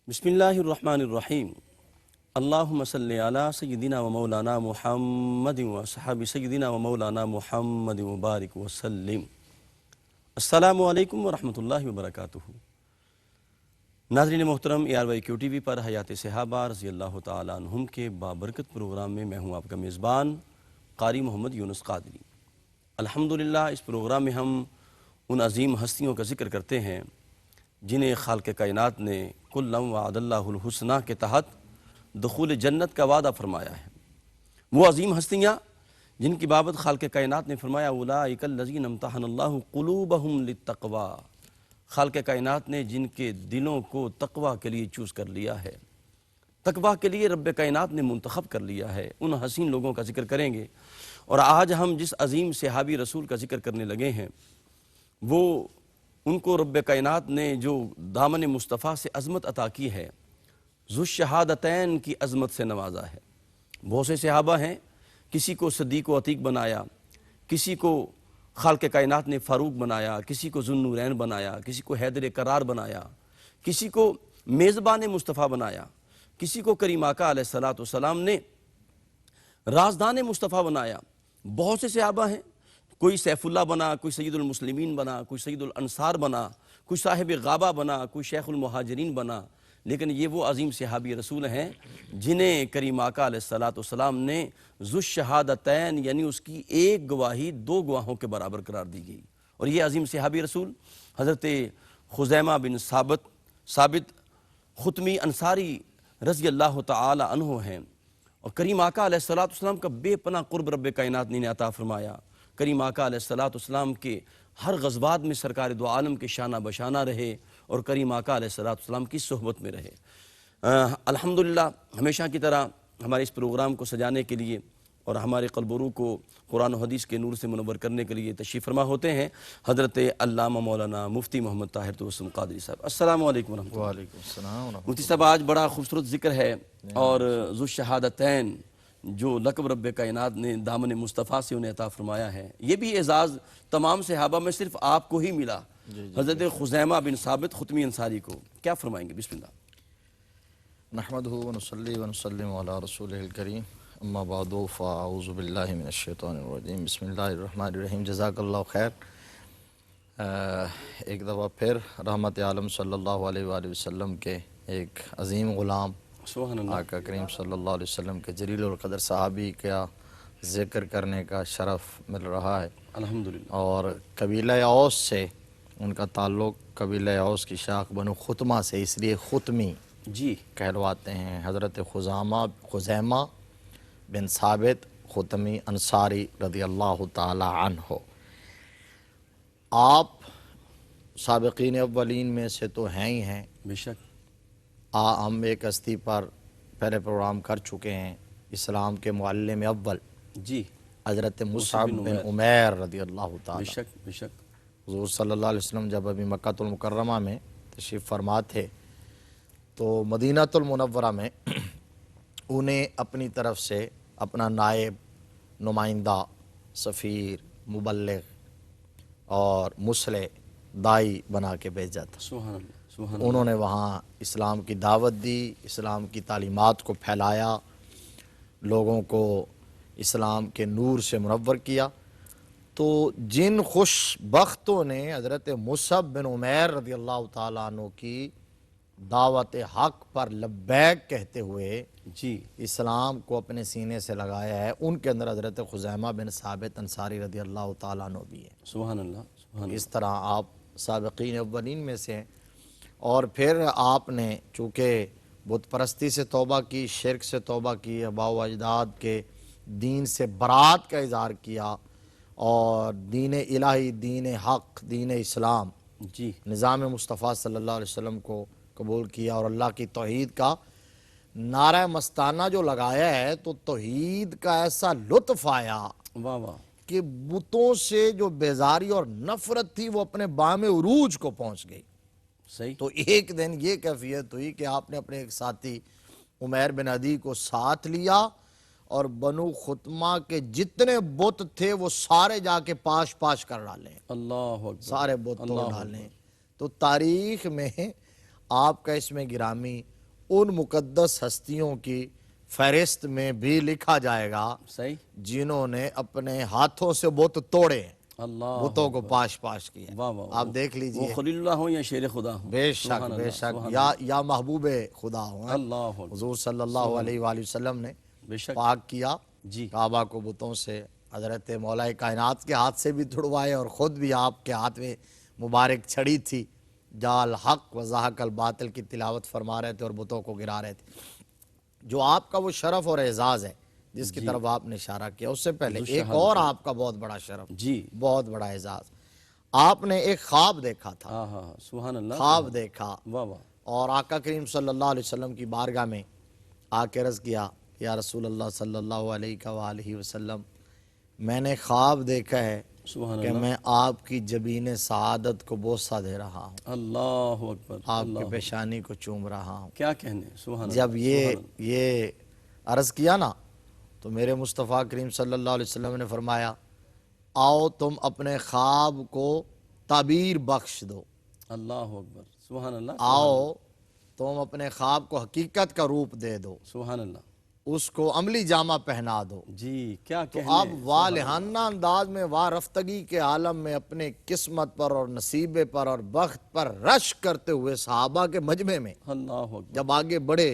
بسم اللہ الرحمن الرحیم اللہم صلی علی سیدنا و مولانا محمد و صحاب سیدنا و مولانا محمد مبارک وسلم۔ السلام علیکم ورحمۃ اللہ وبرکاتہ۔ ناظرین محترم، ARYQ-TV پر حیات صحابہ رضی اللہ تعالیٰ عنہم کے بابرکت پروگرام میں میں ہوں آپ کا میزبان قاری محمد یونس قادری۔ الحمدللہ اس پروگرام میں ہم ان عظیم ہستیوں کا ذکر کرتے ہیں جنہیں خالق کائنات نے کلًا وعد اللہ الحسنی کے تحت دخول جنت کا وعدہ فرمایا ہے۔ وہ عظیم ہستیاں جن کی بابت خالق کائنات نے فرمایا اولئک الذین امتحن اللہ قلوبہم للتقوی، خالق کائنات نے جن کے دلوں کو تقوی کے لیے چوز کر لیا ہے، تقوی کے لیے رب کائنات نے منتخب کر لیا ہے، ان حسین لوگوں کا ذکر کریں گے۔ اور آج ہم جس عظیم صحابی رسول کا ذکر کرنے لگے ہیں وہ ان کو رب کائنات نے جو دامن مصطفیٰ سے عظمت عطا کی ہے، ذو الشہادتین کی عظمت سے نوازا ہے۔ بہت سے صحابہ ہیں، کسی کو صدیق و عتیق بنایا، کسی کو خالق کائنات نے فاروق بنایا، کسی کو ذو النورین بنایا، کسی کو حیدر کرار بنایا، کسی کو میزبان مصطفیٰ بنایا، کسی کو کریم آقا علیہ السلام نے رازدان مصطفیٰ بنایا۔ بہت سے صحابہ ہیں، کوئی سیف اللہ بنا، کوئی سید المسلمین بنا، کوئی سید الانصار بنا، کوئی صاحب غابہ بنا، کوئی شیخ المہاجرین بنا، لیکن یہ وہ عظیم صحابی رسول ہیں جنہیں کریم آقا علیہ السلام نے ذو الشہادتین یعنی اس کی ایک گواہی دو گواہوں کے برابر قرار دی گئی۔ اور یہ عظیم صحابی رسول حضرت خزیمہ بن ثابت ختمی انصاری رضی اللہ تعالی عنہ ہیں۔ اور کریم آقا علیہ السلام کا بے پناہ قرب رب کائنات نے عطا فرمایا۔ کریم آقا علیہ السلام کے ہر غزوات میں سرکار دو عالم کے شانہ بشانہ رہے اور کریم آقا علیہ السلام کی صحبت میں رہے۔ الحمدللہ ہمیشہ کی طرح ہمارے اس پروگرام کو سجانے کے لیے اور ہمارے قلب و روح کو قرآن و حدیث کے نور سے منور کرنے کے لیے تشریف فرما ہوتے ہیں حضرت علامہ مولانا مفتی محمد طاہر توسن قادری صاحب۔ السلام علیکم ورحمۃ اللہ۔ وعلیکم السلام ورحمۃ مفتی صاحب، آج بڑا خوبصورت ذکر ہے اور ذو الشہادتین جو لقب رب کائنات نے دامن مصطفیٰ سے انہیں عطا فرمایا ہے، یہ بھی اعزاز تمام صحابہ میں صرف آپ کو ہی ملا، حضرت خزیمہ بن ثابت ختمی انصاری کو۔ کیا فرمائیں گے؟ بسم اللہ۔ نحمدہ ونصلی ونسلم علی رسولہ الکریم، اما بعد فاعوذ باللہ من الشیطان الرجیم، بسم اللہ الرحمن الرحیم۔ جزاک اللہ خیر۔ ایک دفعہ پھر رحمت عالم صلی اللہ علیہ وآلہ وسلم کے ایک عظیم غلام سبحان اللہ۔ آقا کریم صلی اللہ علیہ وسلم کے جلیل القدر صحابی کا ذکر کرنے کا شرف مل رہا ہے، الحمدللہ۔ اور قبیلہ اوس سے ان کا تعلق قبیلہ اوس کی شاخ بنو ختمہ سے، اس لیے ختمی جی کہلواتے ہیں۔ حضرت خزیمہ بن ثابت ختمی انصاری رضی اللہ تعالی عنہ، آپ سابقین اولین میں سے تو ہیں ہی ہیں۔ بے شک۔ ہم ایک ہستی پر پہلے پروگرام کر چکے ہیں، اسلام کے معلم اول جی حضرت مصعب بن عمیر رضی اللہ بے تعالی۔ شک بے شک۔ حضور صلی اللہ علیہ وسلم جب ابھی مکہ المکرمہ میں تشریف فرما تھے تو مدینہ المنورہ میں انہیں اپنی طرف سے اپنا نائب، نمائندہ، سفیر، مبلغ اور مصلح، دائی بنا کے بھیجا تھا۔ سبحان اللہ سبحان انہوں نے وہاں اسلام کی دعوت دی، اسلام کی تعلیمات کو پھیلایا، لوگوں کو اسلام کے نور سے منور کیا۔ تو جن خوش بختوں نے حضرت مصعب بن عمیر رضی اللہ تعالیٰ عنہ کی دعوت حق پر لبیک کہتے ہوئے جی اسلام کو اپنے سینے سے لگایا ہے، ان کے اندر حضرت خزیمہ بن ثابت انصاری رضی اللہ تعالیٰ عنہ بھی ہے۔ سبحان اللہ سبحان اللہ۔ اس طرح آپ سابقین اولین میں سے ہیں۔ اور پھر آپ نے چونکہ بت پرستی سے توبہ کی، شرک سے توبہ کی، آباء و اجداد کے دین سے برات کا اظہار کیا اور دین الہی، دین حق، دین اسلام، جی نظام مصطفیٰ صلی اللہ علیہ وسلم کو قبول کیا اور اللہ کی توحید کا نعرہ مستانہ جو لگایا ہے، تو توحید کا ایسا لطف آیا واہ واہ۔ کہ بتوں سے جو بیزاری اور نفرت تھی وہ اپنے بام عروج کو پہنچ گئی۔ صحیح۔ تو ایک دن یہ کیفیت ہوئی کہ آپ نے اپنے ایک ساتھی عمیر بن عدی کو ساتھ لیا اور بنو ختمہ کے جتنے بت تھے وہ سارے جا کے پاش پاش کر ڈالیں، اللہ اکبر۔ سارے بت توڑ ڈالیں۔ تو تاریخ میں آپ کا اس میں گرامی ان مقدس ہستیوں کی فہرست میں بھی لکھا جائے گا صحیح. جنہوں نے اپنے ہاتھوں سے بت توڑے ہیں، اللہ بتوں کو پاش پاش کیا. واہ واہ. آپ دیکھ وہ لیجئے. خلیل اللہ ہوں یا شیر خدا ہوں. بے شک سبحان بے اللہ، شک سبحان یا محبوب خدا ہوں. اللہ اکبر. حضور صلی اللہ علیہ وآلہ وسلم نے بے شک. پاک کیا جی. کعبہ کو بتوں سے، حضرت مولا کائنات کے ہاتھ سے بھی چھڑوائے، اور خود بھی آپ کے ہاتھ میں مبارک چھڑی تھی، جال حق و زاہق الباطل کی تلاوت فرما رہے تھے اور بتوں کو گرا رہے تھے. جو آپ کا وہ شرف اور اعزاز ہے جس کی طرف آپ نے اشارہ کیا، اس سے پہلے ایک اور آپ کا بہت بڑا شرف، جی. بہت بڑا اعزاز. آپ نے ایک خواب دیکھا تھا. ہاں ہاں سبحان اللہ. خواب دیکھا واہ واہ. اور آقا کریم صلی اللہ علیہ وسلم کی بارگاہ میں آ کے عرض کیا، یا رسول اللہ صلی اللہ علیہ وآلہ وسلم، میں نے خواب دیکھا ہے سبحان کہ اللہ. میں آپ کی جبین سعادت کو بوسہ دے رہا ہوں، اللہ اکبر. آپ کی پیشانی کو چوم رہا ہوں. کیا کہنے. سبحان اللہ. جب یہ عرض کیا نا، تو میرے مصطفیٰ کریم صلی اللہ علیہ وسلم نے فرمایا، آؤ تم اپنے خواب کو تعبیر بخش دو. اللہ اکبر. سبحان اللہ. آؤ تم اپنے خواب کو حقیقت کا روپ دے دو، سبحان اللہ. اس کو عملی جامہ پہنا دو. جی. کیا تو کہنے. آپ والہانہ انداز میں وارفتگی کے عالم میں اپنے قسمت پر اور نصیبے پر اور بخت پر رشک کرتے ہوئے صحابہ کے مجمع میں اللہ اکبر. جب آگے بڑھے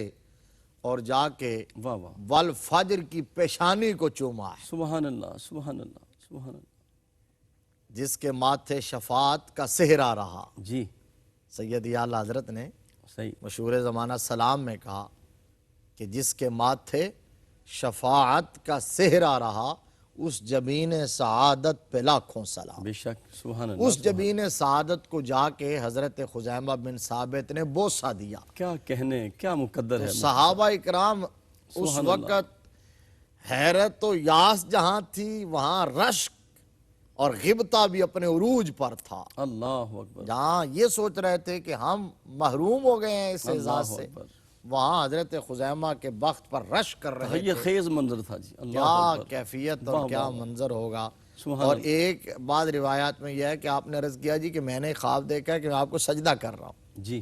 اور جا کے واہ واہ. والفجر کی پیشانی کو چوما ہے، سبحان اللہ. سبحان اللہ. سبحان اللہ. جس کے ماتھے شفاعت کا صحرا رہا. جی. سید اعلیٰ حضرت نے صحیح. مشہور زمانہ سلام میں کہا کہ جس کے ماتھے شفاعت کا صحرا رہا، اس جبین سعادت پہ لاکھوں سلام. بے شک. سبحان اللہ. اس جبین سعادت کو جا کے حضرت خزیمہ بن ثابت نے بوسہ دیا. کیا کہنے. کیا مقدر ہے. صحابہ اکرام اس وقت حیرت و یاس جہاں تھی، وہاں رشک اور غبطہ بھی اپنے عروج پر تھا. اللہ اکبر. جہاں یہ سوچ رہے تھے کہ ہم محروم ہو گئے ہیں اس اعزاز سے، اکبر. وہاں حضرت خزیمہ کے بخت پر رشک کر رہے یہ تھے. خیز منظر تھا. جی. اللہ کیا اکبر. کیفیت اور کیا منظر ہوگا. سبحان اور ایک بعض روایات میں یہ ہے کہ آپ نے عرض کیا جی کہ میں نے خواب دیکھا ہے کہ میں آپ کو سجدہ کر رہا ہوں. جی.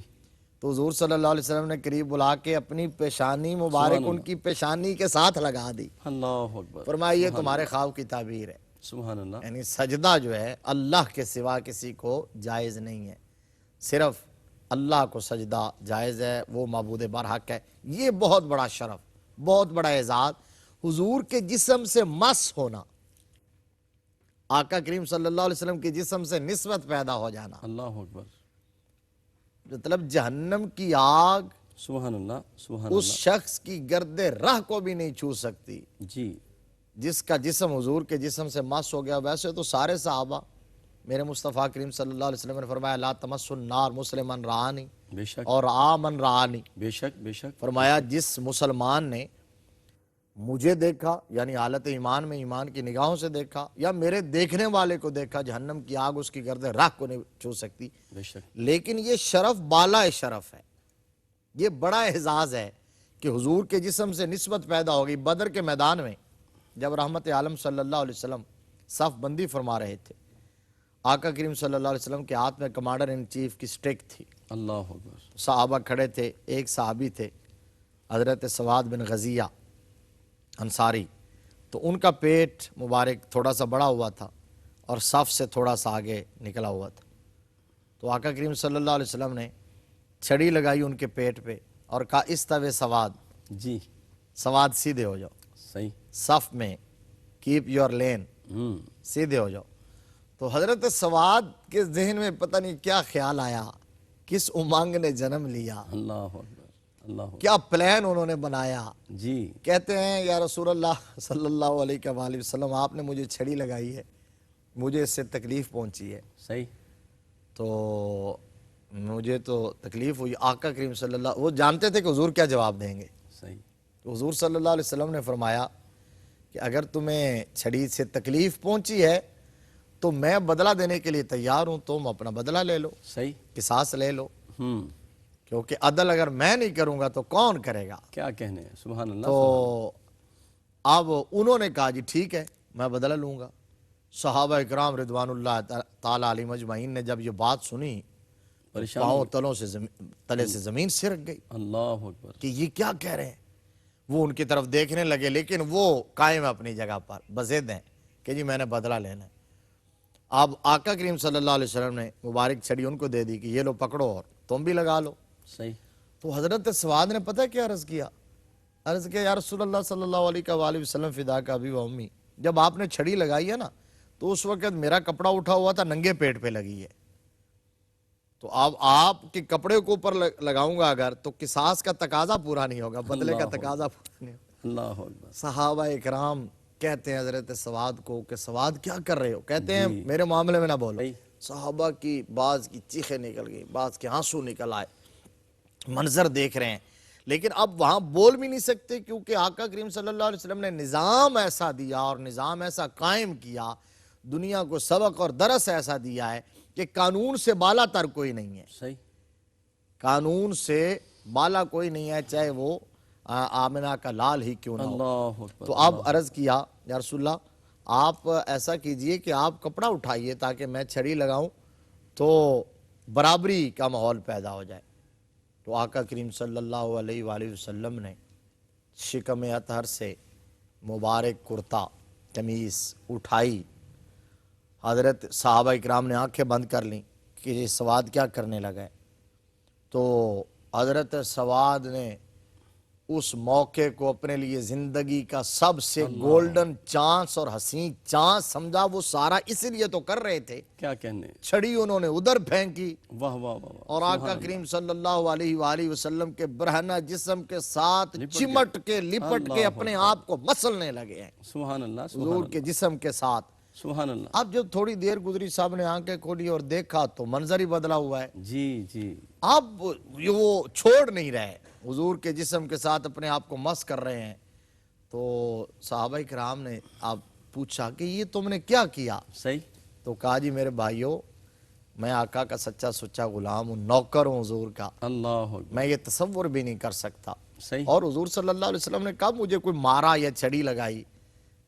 تو حضور صلی اللہ علیہ وسلم نے قریب بلا کے اپنی پیشانی مبارک ان کی پیشانی کے ساتھ لگا دی. اللہ اکبر. فرمایا یہ تمہارے خواب کی تعبیر ہے. سبحان اللہ. یعنی سجدہ جو ہے اللہ کے سوا کسی کو جائز نہیں ہے، صرف اللہ کو سجدہ جائز ہے، وہ معبود برحق ہے. یہ بہت بڑا شرف، بہت بڑا اعزاز، حضور کے جسم سے مس ہونا، آقا کریم صلی اللہ علیہ وسلم کے جسم سے نسبت پیدا ہو جانا. اللہ اکبر. مطلب جہنم کی آگ سبحان اللہ. سبحان اس شخص کی گرد راہ کو بھی نہیں چھو سکتی اللہ. جی. جس کا جسم حضور کے جسم سے مس ہو گیا. ویسے تو سارے صحابہ، میرے مصطفیٰ کریم صلی اللہ علیہ وسلم نے فرمایا لا تمس النار مسلمن رآنی بے شک. اور آمن رآنی. بے شک. بے شک. فرمایا جس مسلمان نے مجھے دیکھا، یعنی حالت ایمان میں ایمان کی نگاہوں سے دیکھا، یا میرے دیکھنے والے کو دیکھا، جہنم کی آگ اس کی گرد راہ کو نہیں چھو سکتی. بے شک. لیکن یہ شرف بالا شرف ہے، یہ بڑا اعزاز ہے کہ حضور کے جسم سے نسبت پیدا ہوگی. بدر کے میدان میں جب رحمت عالم صلی اللہ علیہ وسلم صف بندی فرما رہے تھے، آقا کریم صلی اللہ علیہ وسلم کے ہاتھ میں کمانڈر ان چیف کی سٹک تھی. اللہ اکبر. صحابہ کھڑے تھے. ایک صحابی تھے حضرت سواد بن غزیہ انصاری، تو ان کا پیٹ مبارک تھوڑا سا بڑا ہوا تھا اور صف سے تھوڑا سا آگے نکلا ہوا تھا. تو آقا کریم صلی اللہ علیہ وسلم نے چھڑی لگائی ان کے پیٹ پہ اور کہا استوے سواد، جی. سواد سیدھے ہو جاؤ صحیح. صف میں، کیپ یور لین، سیدھے ہو جاؤ. تو حضرت سواد کے ذہن میں پتہ نہیں کیا خیال آیا، کس امنگ نے جنم لیا، اللہ اکبر. اللہ اکبر. کیا پلان انہوں نے بنایا. جی. کہتے ہیں یا رسول اللہ صلی اللہ علیہ وآلہ وسلم، آپ نے مجھے چھڑی لگائی ہے، مجھے اس سے تکلیف پہنچی ہے. صحیح. تو مجھے تو تکلیف ہوئی. آقا کریم صلی اللہ، وہ جانتے تھے کہ حضور کیا جواب دیں گے. صحیح. تو حضور صلی اللہ علیہ وسلم نے فرمایا کہ اگر تمہیں چھڑی سے تکلیف پہنچی ہے تو میں بدلہ دینے کے لیے تیار ہوں، تم اپنا بدلہ لے لو، صحیح. قصاص لے لو، کیونکہ عدل اگر میں نہیں کروں گا تو کون کرے گا. کیا کہنے. سبحان اللہ. تو اب انہوں نے کہا جی ٹھیک ہے میں بدلہ لوں گا. صحابہ اکرام رضوان اللہ تعالیٰ علیہ مجمعین نے جب یہ بات سنی پریشان پاؤں تلے سے زمین سرک گئی اللہ اکبر، کہ یہ کیا کہہ رہے ہیں. وہ ان کی طرف دیکھنے لگے لیکن وہ قائم اپنی جگہ پر بضد ہیں کہ جی میں نے بدلہ لینا ہے. اب آقا کریم صلی اللہ علیہ وسلم نے مبارک چھڑی ان کو دے دی کہ یہ لو پکڑو اور تم بھی لگا لو. صحیح. تو حضرت سواد نے پتہ کیا عرض کیا یا رسول اللہ صلی اللہ علیہ وآلہ وسلم فدا کا ابی و امی، جب آپ نے چھڑی لگائی ہے نا تو اس وقت میرا کپڑا اٹھا ہوا تھا، ننگے پیٹ پہ لگی ہے. تو اب آپ کے کپڑے کو اوپر لگاؤں گا اگر تو قصاص کا تقاضا پورا نہیں ہوگا، بدلے کا تقاضا پورا نہیں ہوگا. اللہ اکبر. صحابہ اکرام کہتے ہیں حضرت سواد کو کہ سواد کیا کر رہے ہو؟ کہتے ہیں جی. میرے معاملے میں نہ بولو. صحیح. صحابہ کی بعض کی چیخیں نکل گئی، بعض کے آنسو نکل آئے، منظر دیکھ رہے ہیں لیکن اب وہاں بول بھی نہیں سکتے کیونکہ آقا کریم صلی اللہ علیہ وسلم نے نظام ایسا دیا اور نظام ایسا قائم کیا، دنیا کو سبق اور درس ایسا دیا ہے کہ قانون سے بالا تر کوئی نہیں ہے. صحیح. قانون سے بالا کوئی نہیں ہے، چاہے وہ آمنہ کا لال ہی کیوں نہ ہو. اللہ اکبر. تو اب عرض کیا یا رسول اللہ آپ ایسا کیجئے کہ آپ کپڑا اٹھائیے تاکہ میں چھڑی لگاؤں تو برابری کا ماحول پیدا ہو جائے. تو آقا کریم صلی اللہ علیہ وآلہ وسلم نے شکم اطہر سے مبارک کرتا قمیص اٹھائی. حضرت صحابہ اکرام نے آنکھیں بند کر لیں کہ یہ سواد کیا کرنے لگا ہے. تو حضرت سواد نے اس موقع کو اپنے لیے زندگی کا سب سے گولڈن چانس اور حسین چانس سمجھا. وہ سارا اس لیے تو کر رہے تھے، کیا کہنے. چھڑی انہوں نے ادھر پھینکی واہ واہ واہ. اور آقا کریم صلی اللہ علیہ وآلہ وسلم کے برہنہ جسم کے ساتھ چمٹ کے لپٹ کے اپنے آپ کو مسلنے لگے ہیں سبحان اللہ. حضور کے جسم کے ساتھ. سبحان اللہ. اب جب تھوڑی دیر گزری صاحب نے آنکھیں کھولی اور دیکھا تو منظر ہی بدلا ہوا ہے. جی جی. اب وہ چھوڑ نہیں رہے، حضور کے جسم کے ساتھ اپنے آپ کو مس کر رہے ہیں. تو صحابہ کرام نے آپ پوچھا کہ یہ تم نے کیا کیا؟ صحیح. تو کہا جی میرے بھائیو میں آقا کا سچا سچا غلام ہوں، نوکر ہوں حضور کا، اللہ اکبر. میں یہ تصور بھی نہیں کر سکتا. صحیح. اور حضور صلی اللہ علیہ وسلم نے کہا مجھے کوئی مارا یا چھڑی لگائی،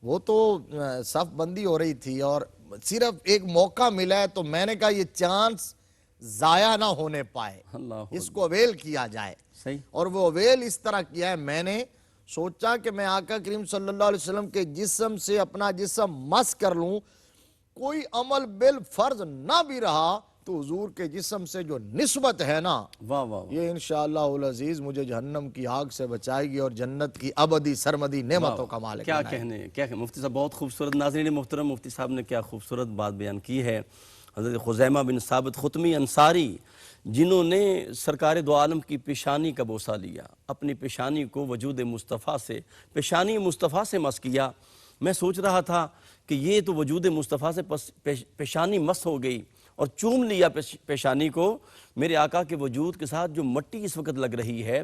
وہ تو صف بندی ہو رہی تھی اور صرف ایک موقع ملا ہے تو میں نے کہا یہ چانس ضائع نہ ہونے پائے، اللہ اس کو اویل کیا جائے. صحیح. اور وہ اویل اس طرح کیا ہے، میں نے سوچا کہ میں آقا کریم صلی اللہ علیہ وسلم کے جسم سے اپنا جسم مس کر لوں، کوئی عمل بالفرض نہ بھی رہا تو حضور کے جسم سے جو نسبت ہے نا واہ واہ. یہ انشاءاللہ العزیز مجھے جہنم کی آگ سے بچائے گی اور جنت کی ابدی سرمدی نعمتوں کا مالک کیا بنائے گی. کہنے. کیا مفتی صاحب بہت خوبصورت. ناظرین محترم مفتی صاحب نے کیا خوبصورت بات بیان کی ہے. حضرت خزیمہ بن ثابت ختمی انصاری جنہوں نے سرکار دو عالم کی پیشانی کا بوسہ لیا، اپنی پیشانی کو وجود مصطفیٰ سے، پیشانی مصطفیٰ سے مس کیا. میں سوچ رہا تھا کہ یہ تو وجود مصطفیٰ سے پیشانی مس ہو گئی اور چوم لیا پیشانی کو. میرے آقا کے وجود کے ساتھ جو مٹی اس وقت لگ رہی ہے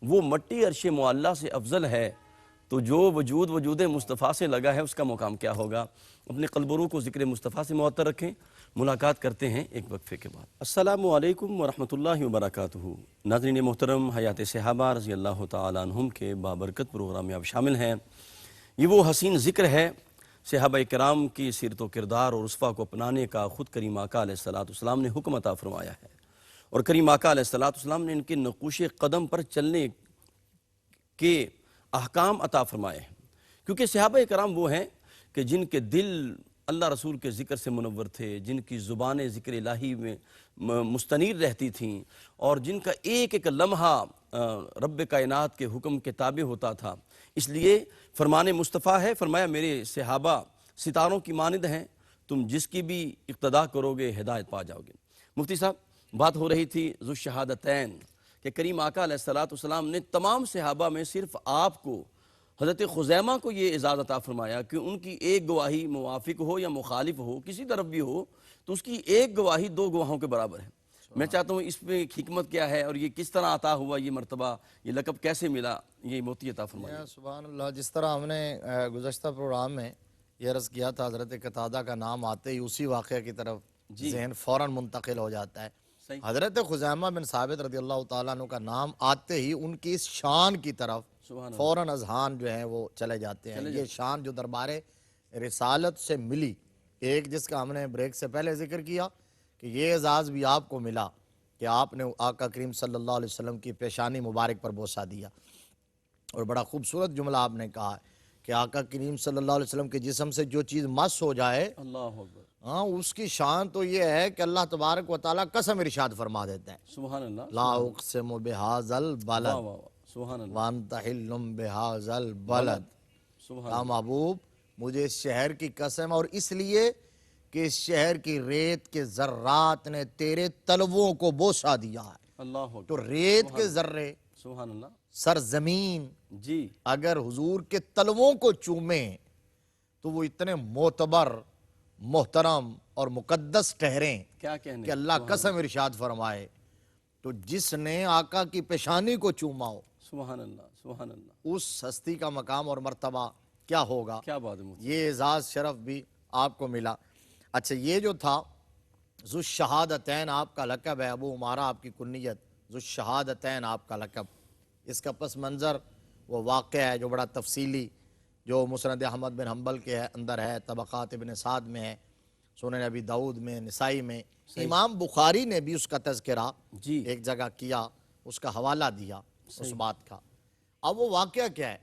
وہ مٹی عرش معلیٰ سے افضل ہے. تو جو وجود مصطفیٰ سے لگا ہے اس کا مقام کیا ہوگا. اپنے قلب و روح کو ذکر مصطفیٰ سے معطر رکھیں. ملاقات کرتے ہیں ایک وقفے کے بعد. السلام علیکم ورحمۃ اللہ وبرکاتہ. ناظرین محترم، حیات صحابہ رضی اللہ تعالیٰ عنہم کے بابرکت پروگرام میں آپ شامل ہیں. یہ وہ حسین ذکر ہے صحابہ کرام کی سیرت و کردار اور اسوہ کو اپنانے کا خود کریم آقا علیہ السلام نے حکم عطا فرمایا ہے، اور کریم آقا علیہ السلام نے ان کے نقوش قدم پر چلنے کے احکام عطا فرمائے ہیں. کیونکہ صحابہ کرام وہ ہیں کہ جن کے دل اللہ رسول کے ذکر سے منور تھے، جن کی زبانیں ذکر الہی میں مستنیر رہتی تھیں، اور جن کا ایک ایک لمحہ رب کائنات کے حکم کے تابع ہوتا تھا. اس لیے فرمان مصطفیٰ ہے، فرمایا میرے صحابہ ستاروں کی مانند ہیں، تم جس کی بھی اقتداء کرو گے ہدایت پا جاؤ گے. مفتی صاحب بات ہو رہی تھی ذو الشہادتین کہ کریم آقا علیہ السلام نے تمام صحابہ میں صرف آپ کو، حضرت خزیمہ کو یہ اعزاز عطا فرمایا کہ ان کی ایک گواہی موافق ہو یا مخالف ہو، کسی طرف بھی ہو، تو اس کی ایک گواہی دو گواہوں کے برابر ہے. میں چاہتا ہوں اس میں حکمت کیا ہے اور یہ کس طرح عطا ہوا، یہ مرتبہ، یہ لقب کیسے ملا، یہ موتی عطا فرمایا. سبحان اللہ. جس طرح ہم نے گزشتہ پروگرام میں یہ عرض کیا تھا، حضرت قتادہ کا نام آتے ہی اسی واقعہ کی طرف ذہن فوراً منتقل ہو جاتا ہے. حضرت خزیمہ بن ثابت رضی اللہ تعالیٰ عنہ کا نام آتے ہی ان کی اس شان کی طرف فوراً اذہان جو ہیں وہ چلے جاتے ہیں. یہ شان جو دربار رسالت سے ملی، ایک جس کا ہم نے بریک سے پہلے ذکر کیا کہ یہ اعزاز بھی آپ کو ملا کہ کہ آپ نے آقا کریم صلی اللہ علیہ وسلم کی پیشانی مبارک پر بوسہ دیا، اور بڑا خوبصورت جملہ آپ نے کہا ہے کہ آقا کریم صلی اللہ علیہ وسلم کے جسم سے جو چیز مس ہو جائے، اللہ اکبر، ہاں، اس کی شان تو یہ ہے کہ اللہ تبارک و تعالیٰ قسم ارشاد فرما دیتا ہے، سبحان اللہ، لا اقسم بہذا واہ البلد واہ واہ، سبحان اللہ، وانت حل بہذا البلد، سبحان یا اللہ، محبوب مجھے اس شہر کی قسم، اور اس لیے کہ اس شہر کی ریت کے ذرات نے تیرے تلووں کو بوسہ دیا ہے۔ اللہ تو اکبر، ریت کے ذرے، سبحان اللہ، سرزمین جی، اگر حضور کے تلووں کو چومیں تو وہ اتنے معتبر، محترم اور مقدس ٹھہریں کیا کہنے، کہ اللہ قسم ارشاد فرمائے تو جس نے آقا کی پیشانی کو چوما ہو، سبحان اللہ، سبحان اللہ، اس ہستی کا مقام اور مرتبہ کیا ہوگا۔ کیا بات ہے مفتی، یہ اعزاز شرف بھی آپ کو ملا۔ اچھا، یہ جو تھا ذو الشہادتین آپ کا لقب ہے، ابو عمارہ آپ کی کنیت، ذو الشہادتین آپ کا لقب، اس کا پس منظر وہ واقعہ ہے جو بڑا تفصیلی، جو مسند احمد بن حنبل کے اندر ہے، طبقات ابن سعد میں ہے، سنن ابی داؤد میں، نسائی میں، امام بخاری نے بھی اس کا تذکرہ جی، ایک جگہ کیا، اس کا حوالہ دیا اس بات کا۔ اب وہ واقعہ کیا ہے؟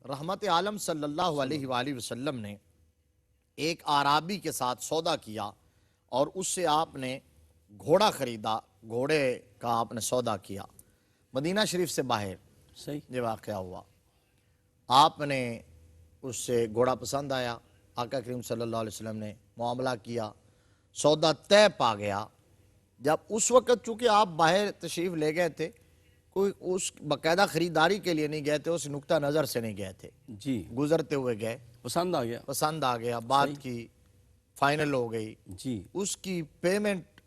رحمت عالم صلی اللہ علیہ وآلہ وسلم نے ایک اعرابی کے ساتھ سودا کیا اور اس سے آپ نے گھوڑا خریدا، گھوڑے کا آپ نے سودا کیا مدینہ شریف سے باہر، صحیح، یہ واقعہ ہوا۔ آپ نے اس سے گھوڑا پسند آیا، آقا کریم صلی اللہ علیہ وسلم نے معاملہ کیا، سودا طے پا گیا۔ جب اس وقت چونکہ آپ باہر تشریف لے گئے تھے، کوئی اس باقاعدہ خریداری کے لیے نہیں گئے تھے، اس نقطہ نظر سے نہیں گئے تھے، جی، گزرتے ہوئے گئے، پسند آ گیا، پسند آ گیا، بات کی، فائنل ہو گئی، جی، اس کی پیمنٹ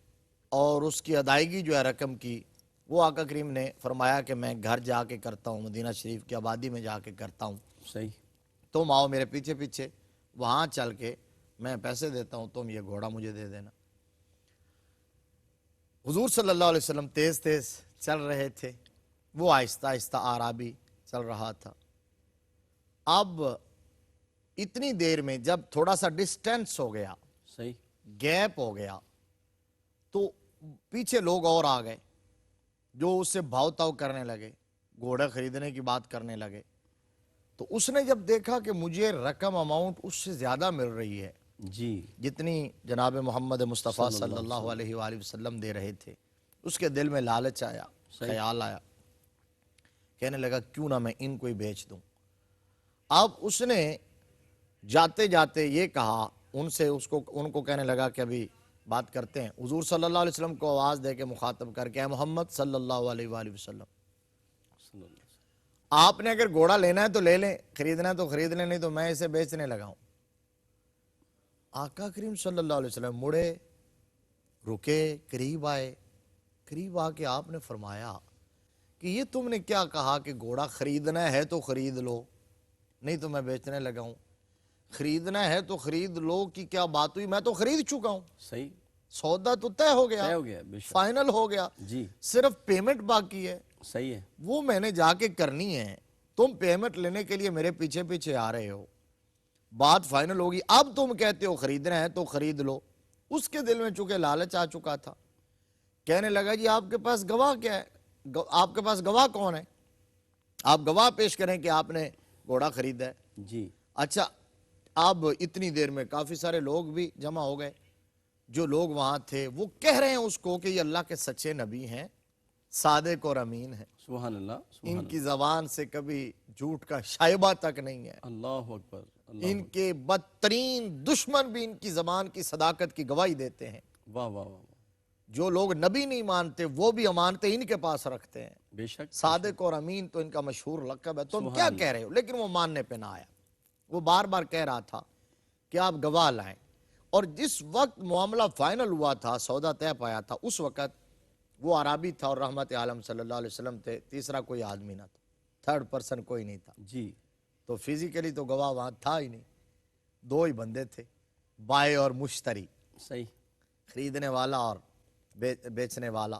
اور اس کی ادائیگی جو ہے رقم کی، وہ آقا کریم نے فرمایا کہ میں گھر جا کے کرتا ہوں، مدینہ شریف کی آبادی میں جا کے کرتا ہوں، صحیح، تم آؤ میرے پیچھے پیچھے، وہاں چل کے میں پیسے دیتا ہوں، تم یہ گھوڑا مجھے دے دینا۔ حضور صلی اللہ علیہ وسلم تیز تیز چل رہے تھے، وہ آہستہ آہستہ اعرابی چل رہا تھا۔ اب اتنی دیر میں جب تھوڑا سا ڈسٹینس ہو گیا، صحیح، گیپ ہو گیا، تو پیچھے لوگ اور آ گئے جو اس سے بھاؤ تاؤ کرنے لگے، گھوڑا خریدنے کی بات کرنے لگے۔ تو اس نے جب دیکھا کہ مجھے رقم اماؤنٹ اس سے زیادہ مل رہی ہے جی، جتنی جناب محمد مصطفیٰ صلی اللہ علیہ وآلہ وسلم دے رہے تھے، اس کے دل میں لالچ آیا، خیال آیا، کہنے لگا کیوں نہ میں ان کو ہی بیچ دوں۔ اب اس نے جاتے جاتے یہ کہا ان سے، ان کو کہنے لگا کہ ابھی بات کرتے ہیں۔ حضور صلی اللہ علیہ وسلم کو آواز دے کے مخاطب کر کے، اے محمد صلی اللہ علیہ وآلہ وسلم، صلی اللہ علیہ وسلم، آپ نے اگر گھوڑا لینا ہے تو لے لیں، خریدنا ہے تو خرید لیں، نہیں تو میں اسے بیچنے لگا ہوں۔ آقا کریم صلی اللہ علیہ وسلم مڑے، رکے، قریب آئے، قریب آ کے آپ نے فرمایا کہ یہ تم نے کیا کہا کہ گھوڑا خریدنا ہے تو خرید لو، نہیں تو میں بیچنے لگا ہوں۔ خریدنا ہے تو خرید لو کی کیا بات ہوئی؟ میں تو خرید چکا ہوں، صحیح، سودا تو طے ہو گیا، طے ہو گیا، بے شک، فائنل ہو گیا، جی، صرف پیمنٹ باقی ہے، صحیح ہے، وہ میں نے جا کے کرنی ہے، تم پیمنٹ لینے کے لیے میرے پیچھے پیچھے آ رہے ہو، بات فائنل ہوگی، اب تم کہتے ہو خریدنا ہے تو خرید لو۔ اس کے دل میں چونکہ لالچ آ چکا تھا، کہنے لگا جی آپ کے پاس گواہ کیا ہے؟ آپ کے پاس گواہ کون ہے؟ آپ گواہ پیش کریں کہ آپ نے گھوڑا خریدا ہے۔ جی، اچھا، اب اتنی دیر میں کافی سارے لوگ بھی جمع ہو گئے، جو لوگ وہاں تھے وہ کہہ رہے ہیں اس کو کہ یہ اللہ کے سچے نبی ہیں، صادق اور امین ہیں، سبحان اللہ، سبحان ان کی زبان سے کبھی جھوٹ کا شائبہ تک نہیں ہے، اللہ اکبر، اللہ ان کے بدترین دشمن بھی ان کی زبان کی صداقت کی گواہی دیتے ہیں، واہ واہ واہ، جو لوگ نبی نہیں مانتے وہ بھی امانتیں ان کے پاس رکھتے ہیں۔ بے شک، صادق اور امین تو ان کا مشہور لقب ہے، تم سبحان کیا اللہ، کہہ رہے ہو؟ لیکن وہ ماننے پہ نہ آیا، وہ بار بار کہہ رہا تھا کہ آپ گواہ لائیں۔ اور جس وقت معاملہ فائنل ہوا تھا، سودا طے پایا تھا، اس وقت وہ عربی تھا اور رحمت عالم صلی اللہ علیہ وسلم تھے، تیسرا کوئی آدمی نہ تھا، تھرڈ پرسن کوئی نہیں تھا، جی، تو فزیکلی تو گواہ وہاں تھا ہی نہیں، دو ہی بندے تھے، بائع اور مشتری، صحیح، خریدنے والا اور بیچنے والا،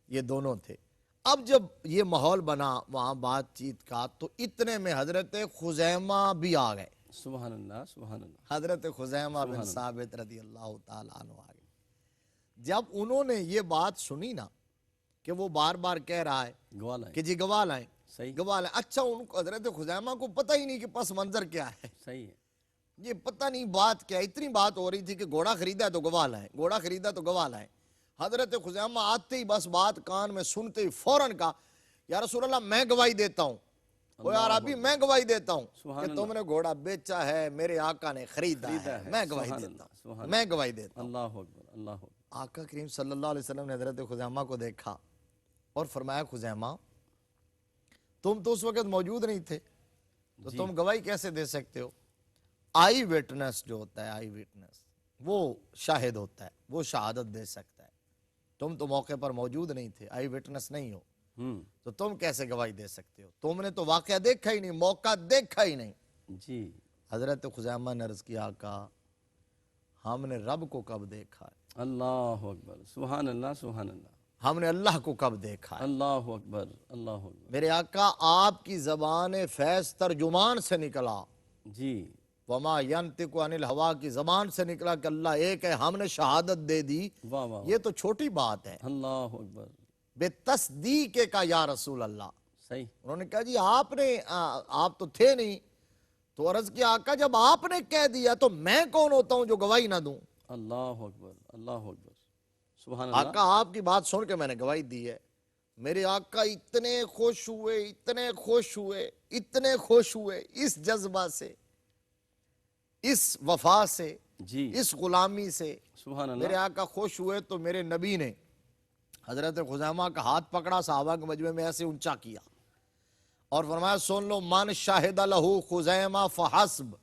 یہ دونوں تھے۔ اب جب یہ ماحول بنا وہاں بات چیت کا، تو اتنے میں حضرت خزیمہ بھی آ گئے، سبحان اللہ، سبحان اللہ، حضرت خزیمہ بن ثابت رضی اللہ تعالیٰ عنہ آ گئے۔ جب انہوں نے یہ بات سنی نا کہ وہ بار بار کہہ رہا ہے گواہ لائیں۔ کہ جی گواہ لائیں، صحیح گواہ لائیں۔ اچھا ان کو حضرت خزیمہ کو پتہ ہی نہیں کہ پس منظر کیا ہے، صحیح ہے، یہ پتہ نہیں بات کیا ہے۔ اتنی بات ہو رہی تھی کہ گھوڑا خریدا ہے تو گواہ لائیں، گھوڑا خریدا تو گواہ لائیں۔ حضرت خزیمہ آتے ہی بس بات کان میں سنتے ہی فوراً کہا یا رسول اللہ میں گواہی دیتا ہوں، او یار ابھی میں گواہی دیتا ہوں کہ تم نے گھوڑا بیچا ہے، میرے آقا نے خریدا ہے، میں گواہی دیتا ہوں، میں گواہی دیتا ہوں۔ اللہ اکبر، اللہ اکبر۔ آقا کریم صلی اللہ علیہ وسلم نے حضرت خزیمہ کو دیکھا اور فرمایا خزیمہ تم تو اس وقت موجود نہیں تھے تو تم گواہی کیسے دے سکتے ہو؟ آئی وٹنس جو ہوتا ہے، آئی وٹنس وہ شاہد ہوتا ہے، وہ شہادت دے سکتا ہے۔ تم تو موقع پر موجود نہیں تھے، آئی وٹنس نہیں ہو، تو تم کیسے گواہی دے سکتے ہو؟ تم نے تو واقعہ دیکھا ہی نہیں، موقع دیکھا ہی نہیں۔ جی حضرت خزیمہ نے عرض کیا آقا ہم نے رب کو کب دیکھا ہے، اللہ اکبر، سبحان اللہ، سبحان اللہ، ہم نے اللہ کو کب دیکھا ہے؟ اللہ اکبر، اللہ اکبر۔ میرے آقا آپ کی زبان فیض ترجمان سے نکلا، جی وما ینطق عن الہوا کی زبان سے نکلا کہ اللہ ایک ہے، ہم نے شہادت دے دی۔ واہ واہ، یہ تو چھوٹی بات ہے، اللہ اکبر، بے تصدیق کا یا رسول اللہ۔ صحیح انہوں نے کہا جی آپ تو تھے نہیں، تو عرض کیا آقا جب آپ نے کہہ دیا تو میں کون ہوتا ہوں جو گواہی نہ دوں؟ اللہ اکبر، اللہ اکبر، سبحان اللہ۔ آقا آپ کی بات سن کے میں نے گواہی دی ہے۔ میرے آقا اتنے خوش ہوئے، اتنے خوش ہوئے، اتنے خوش ہوئے اس جذبہ سے، اس وفا سے، جی اس غلامی سے۔ سبحان اللہ، میرے آقا خوش ہوئے تو میرے نبی نے حضرت خزیمہ کا ہاتھ پکڑا، صحابہ کے مجمع میں ایسے اونچا کیا اور فرمایا سن لو من شاہد لہو خزیمہ فحسب۔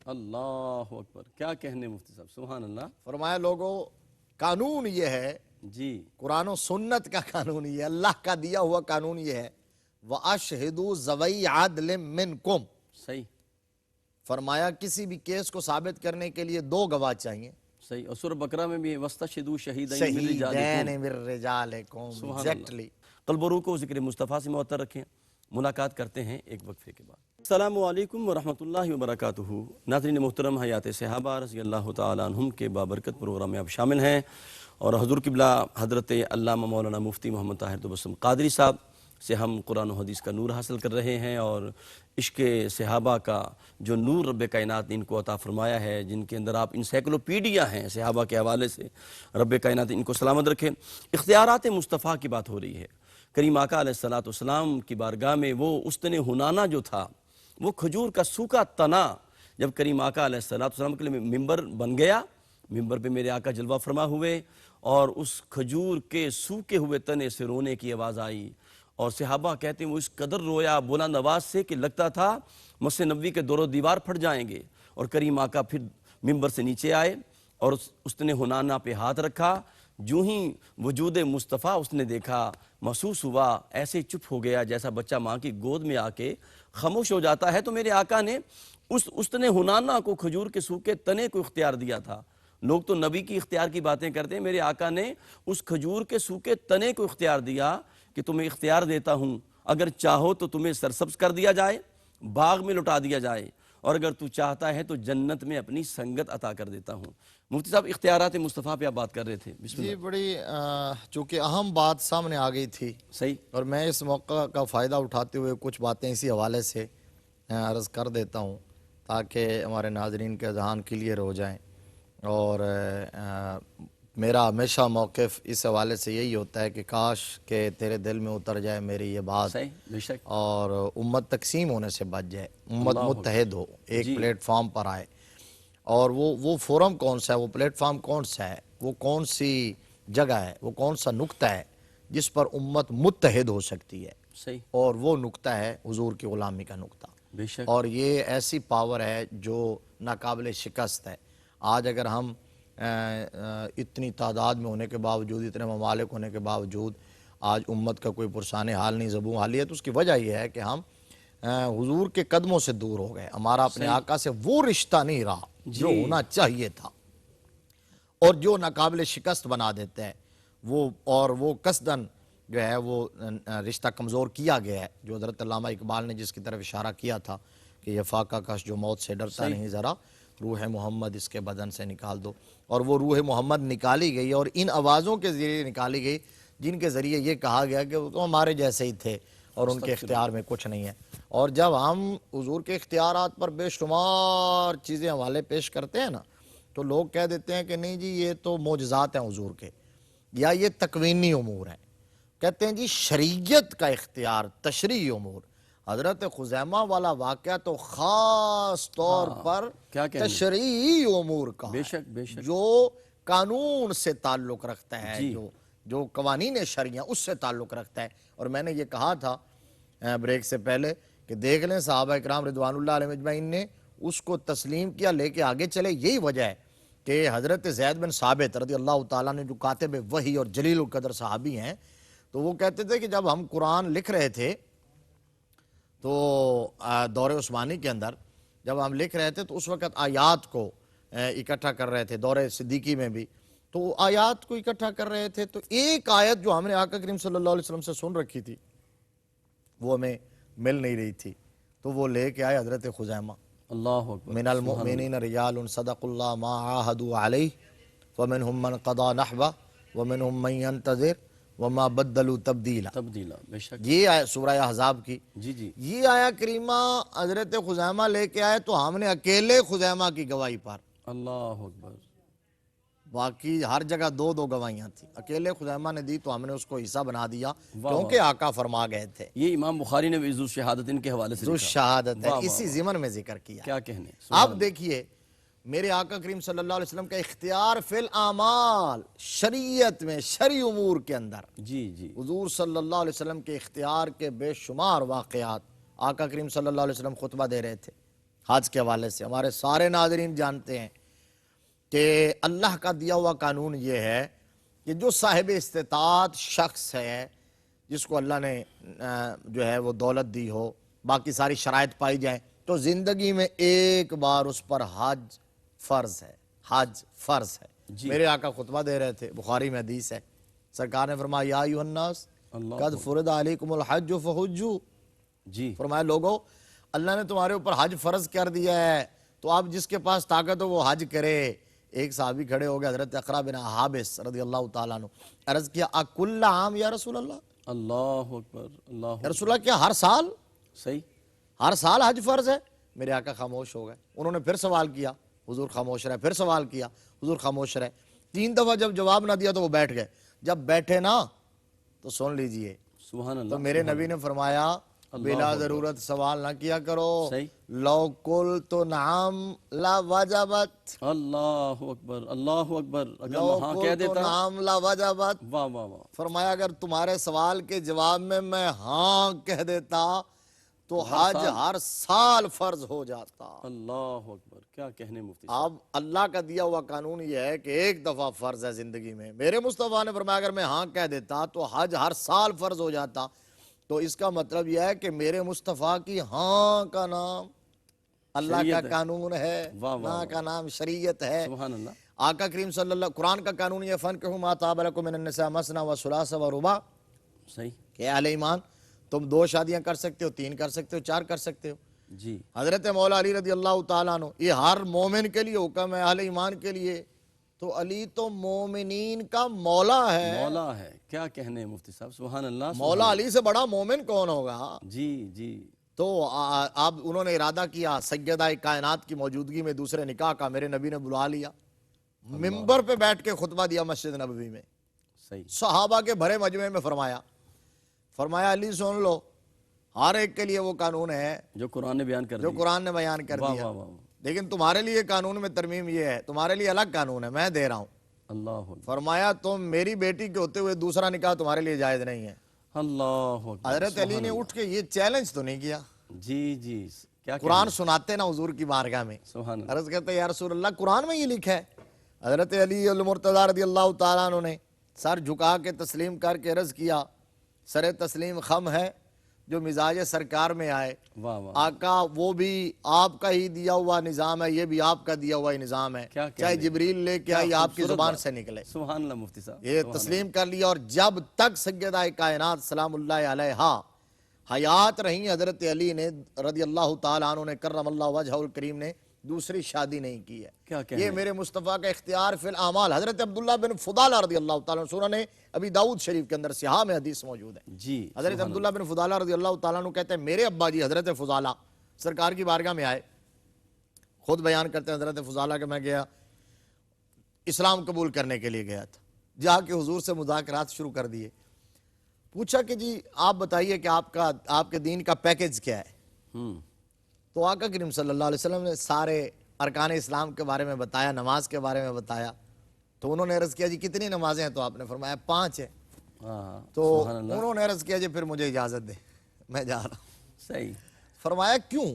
اللہ اکبر، کیا کہنے مفتی صاحب، سبحان اللہ۔ فرمایا لوگوں قانون یہ ہے، جی قرآن و سنت کا قانون یہ ہے، اللہ کا دیا ہوا قانون یہ ہے وَأَشْهِدُوا ذَوَيْ عَدْلٍ مِّنْكُمْ۔ صحیح فرمایا کسی بھی کیس کو ثابت کرنے کے لیے دو گواہ چاہیے، صحیح، اور سورہ بقرہ میں بھی ہے وَاسْتَشْهِدُوا شَهِيدَيْنِ مِن شہیدین رِجَالِكُمْ۔ من رجالکم۔ سبحان اللہ۔ ایگزیکٹلی۔ قلب و روح کو ذکر مصطفیٰ سے معطر رکھیں۔ ملاقات کرتے ہیں ایک وقفے کے بعد۔ السلام علیکم ورحمۃ اللہ وبرکاتہ۔ ناظرین محترم، حیات صحابہ رضی اللہ تعالیٰ عنہم کے بابرکت پروگرام میں آپ شامل ہیں، اور حضور قبلہ حضرت علامہ مولانا مفتی محمد طاہر تبسم قادری صاحب سے ہم قرآن و حدیث کا نور حاصل کر رہے ہیں، اور عشق صحابہ کا جو نور رب کائنات نے ان کو عطا فرمایا ہے، جن کے اندر آپ انسائکلوپیڈیا ہیں صحابہ کے حوالے سے، رب کائنات ان کو سلامت رکھے۔ اختیارات مصطفیٰ کی بات ہو رہی ہے۔ کریم آقا علیہ السلام کی بارگاہ میں وہ استن حنانہ جو تھا، وہ کھجور کا سوکھا تنا جب کریم آقا علیہ السلام کے لیے ممبر بن گیا، ممبر پہ میرے آقا جلوہ فرما ہوئے، اور اس کھجور کے سوکھے ہوئے تنے سے رونے کی آواز آئی، اور صحابہ کہتے ہیں وہ اس قدر رویا بلند آواز سے کہ لگتا تھا مسجد نبوی کے دور و دیوار پھٹ جائیں گے۔ اور کریم آقا پھر ممبر سے نیچے آئے اور اس نے حنانہ پہ ہاتھ رکھا، جو ہی وجود مصطفیٰ اس نے دیکھا، محسوس ہوا ایسے چپ ہو گیا جیسا بچہ ماں کی گود میں آ کے خاموش ہو جاتا ہے۔ تو میرے آقا نے اس استن حنانہ کو، کھجور کے سوکھے تنے کو اختیار دیا تھا۔ لوگ تو نبی کی اختیار کی باتیں کرتے ہیں، میرے آقا نے اس کھجور کے سوکھے تنے کو اختیار دیا کہ تمہیں اختیار دیتا ہوں، اگر چاہو تو تمہیں سرسبز کر دیا جائے، باغ میں لٹا دیا جائے، اور اگر تو چاہتا ہے تو جنت میں اپنی سنگت عطا کر دیتا ہوں۔ مفتی صاحب اختیارات مصطفیٰ پہ آپ بات کر رہے تھے، بسم جی اللہ۔ بڑی چونکہ اہم بات سامنے آ گئی تھی، صحیح، اور میں اس موقع کا فائدہ اٹھاتے ہوئے کچھ باتیں اسی حوالے سے عرض کر دیتا ہوں تاکہ ہمارے ناظرین کے اذہان کلیئر ہو جائیں۔ اور میرا ہمیشہ موقف اس حوالے سے یہی ہوتا ہے کہ کاش کہ تیرے دل میں اتر جائے میری یہ بات، صحیح، بے شک، اور امت تقسیم ہونے سے بچ جائے، امت متحد ہو، ایک پلیٹ فارم پر آئے۔ اور وہ فورم کون سا ہے، وہ پلیٹ فارم کون سا ہے، وہ کون سی جگہ ہے، وہ کون سا نقطہ ہے جس پر امت متحد ہو سکتی ہے، صحیح، اور وہ نقطہ ہے حضور کی غلامی کا نقطہ۔ بے شک، اور یہ ایسی پاور ہے جو ناقابل شکست ہے۔ آج اگر ہم اتنی تعداد میں ہونے کے باوجود، اتنے ممالک ہونے کے باوجود آج امت کا کوئی پرسان حال نہیں، زبوں حالی ہے، تو اس کی وجہ یہ ہے کہ ہم حضور کے قدموں سے دور ہو گئے، ہمارا اپنے آقا سے وہ رشتہ نہیں رہا جو ہونا چاہیے تھا، اور جو ناقابل شکست بنا دیتے ہیں وہ قصداً جو ہے وہ رشتہ کمزور کیا گیا ہے، جو حضرت علامہ اقبال نے جس کی طرف اشارہ کیا تھا کہ یہ فاقہ کش جو موت سے ڈرتا نہیں ذرا، روح محمد اس کے بدن سے نکال دو۔ اور وہ روح محمد نکالی گئی، اور ان آوازوں کے ذریعے نکالی گئی جن کے ذریعے یہ کہا گیا کہ وہ تو ہمارے جیسے ہی تھے اور ان کے اختیار میں کچھ نہیں ہے۔ اور جب ہم حضور کے اختیارات پر بے شمار چیزیں حوالے پیش کرتے ہیں نا تو لوگ کہہ دیتے ہیں کہ نہیں جی یہ تو معجزات ہیں حضور کے یا یہ تکوینی امور ہیں۔ کہتے ہیں جی شریعت کا اختیار، تشریعی امور، حضرت خزیمہ والا واقعہ تو خاص طور پر کیا کہنے؟ تشریعی امور کا بے شک بے شک، جو قانون سے تعلق رکھتا ہے، جی۔ جو قوانین شرعیہ اس سے تعلق رکھتا ہے۔ اور میں نے یہ کہا تھا بریک سے پہلے کہ دیکھ لیں صحابہ اکرام رضوان اللہ علیہم اجمعین نے اس کو تسلیم کیا، لے کے آگے چلے۔ یہی وجہ ہے کہ حضرت زید بن ثابت رضی اللہ تعالیٰ نے جو کاتب وحی اور جلیل القدر صحابی ہیں، تو وہ کہتے تھے کہ جب ہم قرآن لکھ رہے تھے تو دور عثمانی کے اندر جب ہم لکھ رہے تھے تو اس وقت آیات کو اکٹھا کر رہے تھے، دور صدیقی میں بھی تو آیات کو اکٹھا کر رہے تھے، تو ایک آیت جو ہم نے آقا کریم صلی اللہ علیہ وسلم سے سن رکھی تھی وہ ہمیں مل نہیں رہی تھی، تو وہ لے کے آئے حضرت خزیمہ۔ اللہ اکبر، من المؤمنین رجال صدق اللہ ما عاہدوا علیہ ومنہم من قضا نحبہ ومنہم من ينتظر وما بدلوا تبدیلا۔ تبدیلا، بے شک، یہ آیت سورہ احزاب کی، جی جی، یہ آیا کریمہ حضرت خزیمہ لے کے آئے تو ہم نے اکیلے خزیمہ کی گواہی پر، اللہ اکبر، باقی ہر جگہ دو دو گواہیاں تھیں، اکیلے خزیمہ نے دی تو ہم نے اس کو حصہ بنا دیا کیونکہ آقا فرما گئے تھے۔ یہ امام بخاری نے بھی ذو شہادتین کے حوالے سے ذو لکھا۔ شہادت ہے، واہ واہ اسی ضمن میں ذکر کیا۔ کیا کہنے، اب دیکھیے میرے آقا کریم صلی اللہ علیہ وسلم کا اختیار فی الاعمال، شریعت میں شرعی امور کے اندر جی جی، حضور صلی اللہ علیہ وسلم کے اختیار کے بے شمار واقعات۔ آقا کریم صلی اللہ علیہ وسلم خطبہ دے رہے تھے حج کے حوالے سے، ہمارے سارے ناظرین جانتے ہیں کہ اللہ کا دیا ہوا قانون یہ ہے کہ جو صاحب استطاعت شخص ہے، جس کو اللہ نے جو ہے وہ دولت دی ہو، باقی ساری شرائط پائی جائیں، تو زندگی میں ایک بار اس پر حج فرض ہے، حج فرض ہے۔ جی۔ میرے آقا خطبہ دے رہے تھے، بخاری میں حدیث ہے، سرکار نے فرمایا یا ایھا الناس اللہ قد فرض علیکم الحج فحجوا، جی، فرمایا لوگو اللہ نے تمہارے اوپر حج فرض کر دیا ہے تو اب جس کے پاس طاقت ہو وہ حج کرے۔ ایک صحابی کھڑے ہو گئے حضرت اقرا بن حابس رضی اللہ تعالیٰ عنہ، عرض کیا اکل عام یا رسول اللہ، اللہ اکبر، اللہ یا اکبر، رسول اللہ کیا ہر سال، صحیح، ہر سال حج فرض ہے؟ میرے آقا خاموش ہو گئے، انہوں نے پھر سوال کیا، حضور خاموش رہے، پھر سوال کیا، حضور خاموش رہے، 3 دفعہ جب جواب نہ دیا تو وہ بیٹھ گئے۔ جب بیٹھے نا تو سن لیجئے، سبحان اللہ، تو میرے نبی نے فرمایا بلا ضرورت سوال نہ کیا کرو، صحیح، لو قلت نعم لا وجبت، اللہ اکبر، اللہ اکبر، اگر لو میں ہاں کہہ قلت دیتا، نعم لا وجبت، واہ واہ واہ، فرمایا اگر تمہارے سوال کے جواب میں ہاں کہہ دیتا تو حج ہر سال فرض ہو جاتا۔ اللہ اکبر، کیا کہنے مفتی صاحب، اب اللہ کا دیا ہوا قانون یہ ہے کہ ایک دفعہ فرض ہے زندگی میں، میرے مصطفیٰ نے فرمایا اگر میں ہاں کہہ دیتا تو حج ہر سال فرض ہو جاتا، تو اس کا مطلب یہ ہے کہ میرے مصطفیٰ کی ہاں کا نام اللہ کا شریعت ہے، قانون ہے، واہ واہ نا کا نام شریعت ہے۔ سبحان اللہ، آقا کریم صلی اللہ، قرآن کا قانون یہ فَانكِحُوا مَا طَابَ لَكُم مِّنَ النِّسَاءِ مَثْنَىٰ وَثُلَاثَ وَرُبَاعَ، صحیح، کہ اہل ایمان تم 2 شادیاں کر سکتے ہو، 3 کر سکتے ہو، 4 کر سکتے ہو۔ جی، حضرت مولا علی رضی اللہ تعالیٰ عنہ، یہ ہر مومن کے لیے حکم ہے، اہل ایمان کے لیے، تو علی تو مومنین کا مولا ہے، مولا ہے، کیا کہنے مفتی صاحب، سبحان اللہ، مولا علی سے بڑا مومن کون ہوگا؟ جی جی، تو اب انہوں نے ارادہ کیا سیدہ کائنات کی موجودگی میں دوسرے نکاح کا، میرے نبی نے بلا لیا، ممبر پہ بیٹھ کے خطبہ دیا مسجد نبوی میں، صحیح، صحابہ کے بھرے مجمع میں فرمایا علی سن لو، ہر ایک کے لیے وہ قانون ہے جو قرآن نے بیان کر جو دیا، قرآن نے بیان کر واہ دیا، واہ واہ، لیکن تمہارے لیے قانون میں ترمیم یہ ہے، تمہارے لیے الگ قانون ہے، میں دے رہا ہوں۔ اللہ اکبر، فرمایا تم میری بیٹی کے ہوتے ہوئے دوسرا نکاح تمہارے لیے جائز نہیں ہے۔ اللہ اکبر، حضرت علی نے اٹھ کے یہ چیلنج تو نہیں کیا، جی جی، کیا قرآن سناتے نا حضور کی بارگاہ میں، سبحان اللہ، عرض کرتے یا رسول اللہ قرآن میں یہ لکھا ہے۔ حضرت علی المرتضیٰ رضی اللہ تعالیٰ عنہ نے سر جھکا کے تسلیم کر کے عرض کیا، سر تسلیم خم ہے جو مزاج سرکار میں آئے، واہ واہ، آقا وہ بھی آپ کا ہی دیا ہوا نظام ہے، یہ بھی آپ کا دیا ہوا ہی نظام ہے، کیا چاہے جبریل لے کے آئی آپ کی زبان سے نکلے، سبحان اللہ مفتی صاحب، یہ تسلیم کر لیا۔ اور جب تک سیدہ کائنات سلام اللہ علیہا حیات رہیں، حضرت علی نے رضی اللہ تعالیٰ عنہ نے کرم اللہ وجہہ الکریم نے دوسری شادی نہیں کی ہے. کیا کہنے یہ میرے مصطفیٰ کا اختیار فی الاعمال. حضرت عبداللہ بن فضالہ رضی اللہ تعالیٰ عنہ سنن ابی داؤد شریف کے اندر صحاح میں حدیث موجود ہے. جی حضرت عبداللہ بن فضالہ رضی اللہ تعالیٰ عنہ کہتے ہیں میرے ابا جی حضرت فضالہ سرکار کی بارگاہ میں آئے. خود بیان کرتے ہیں حضرت فضالہ کہ میں گیا اسلام قبول کرنے کے لیے گیا تھا. جا کے حضور سے مذاکرات شروع کر دیے. پوچھا کہ جی آپ بتائیے کہ آپ کے دین کا پیکج کیا ہے. تو آقا کریم صلی اللہ علیہ وسلم نے سارے ارکان اسلام کے بارے میں بتایا, نماز کے بارے میں بتایا. تو انہوں نے عرض کیا جی کتنی نمازیں ہیں؟ تو آپ نے فرمایا 5 ہیں. تو انہوں نے عرض کیا جی پھر مجھے اجازت دے, میں جا رہا ہوں. صحیح. فرمایا کیوں؟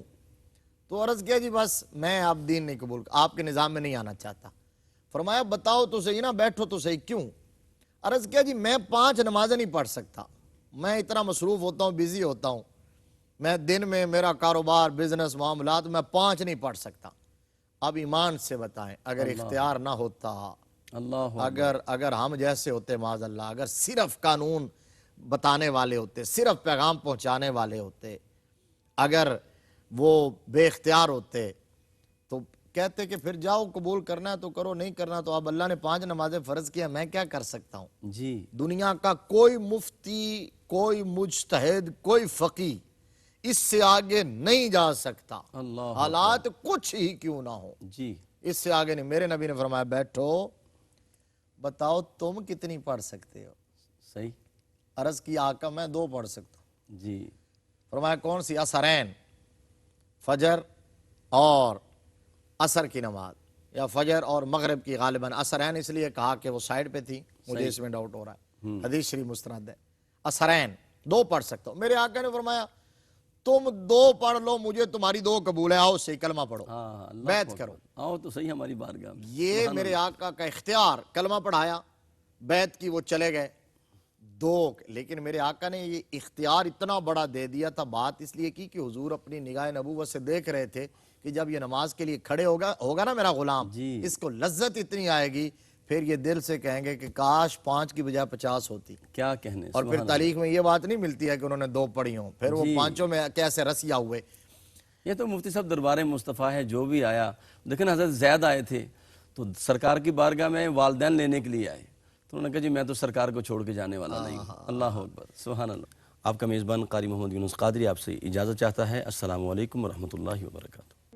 تو عرض کیا جی بس میں آپ دین نہیں قبول, آپ کے نظام میں نہیں آنا چاہتا. فرمایا بتاؤ تو صحیح نا, بیٹھو تو صحیح, کیوں؟ عرض کیا جی میں 5 نمازیں نہیں پڑھ سکتا, میں اتنا مصروف ہوتا ہوں, بیزی ہوتا ہوں, میں دن میں میرا کاروبار بزنس معاملات, میں 5 نہیں پڑھ سکتا. اب ایمان سے بتائیں اگر اختیار نہ ہوتا, اگر ہم جیسے ہوتے معاذ اللہ, اگر صرف قانون بتانے والے ہوتے, صرف پیغام پہنچانے والے ہوتے, اگر وہ بے اختیار ہوتے تو کہتے کہ پھر جاؤ قبول کرنا ہے تو کرو, نہیں کرنا تو اب اللہ نے 5 نمازیں فرض کیا, میں کیا کر سکتا ہوں. جی دنیا کا کوئی مفتی, کوئی مجتہد, کوئی فقی اس سے آگے نہیں جا سکتا, حالات کچھ ہی کیوں نہ ہو. جی اس سے آگے نہیں. میرے نبی نے فرمایا بیٹھو, بتاؤ تم کتنی پڑھ سکتے ہو؟ صحیح. عرض کی آقا میں 2 پڑھ سکتا ہوں. جی. فرمایا کون سی؟ عصرین, فجر اور عصر کی نماز, یا فجر اور مغرب کی. غالباً عصرین اس لیے کہا کہ وہ سائڈ پہ تھی, مجھے اس میں ڈاؤٹ ہو رہا ہے, حدیث شریف مستند ہے. عصرین 2 پڑھ سکتا ہوں. میرے آقا نے فرمایا تم 2 پڑھ لو, مجھے تمہاری 2 قبول ہے, آؤ صحیح کلمہ پڑھو, بیعت کرو. آؤ تو صحیح ہماری بارگاہ میں. یہ میرے آقا کا اختیار, کلمہ پڑھایا, بیعت کی, وہ چلے گئے 2. لیکن میرے آقا نے یہ اختیار اتنا بڑا دے دیا تھا. بات اس لیے کی کہ حضور اپنی نگاہ نبوت سے دیکھ رہے تھے کہ جب یہ نماز کے لیے کھڑے ہوگا نا میرا غلام, اس کو لذت اتنی آئے گی, پھر یہ دل سے کہیں گے کہ کاش 5 کی بجائے 50 ہوتی. کیا کہنے. اور پھر تاریخ میں یہ بات نہیں ملتی ہے کہ انہوں نے 2 پڑھی ہوں, پھر وہ 5 میں کیسے رسیا ہوئے. یہ تو مفتی صاحب دربار مصطفیٰ ہے, جو بھی آیا. لیکن حضرت زید آئے تھے تو سرکار کی بارگاہ میں والدین لینے کے لیے آئے, تو انہوں نے کہا جی میں تو سرکار کو چھوڑ کے جانے والا نہیں ہوں. اللہ اکبر, سبحان اللہ. آپ کا میزبان قاری محمد یونس قادری آپ سے اجازت چاہتا ہے. السلام علیکم ورحمۃ اللہ وبرکاتہ.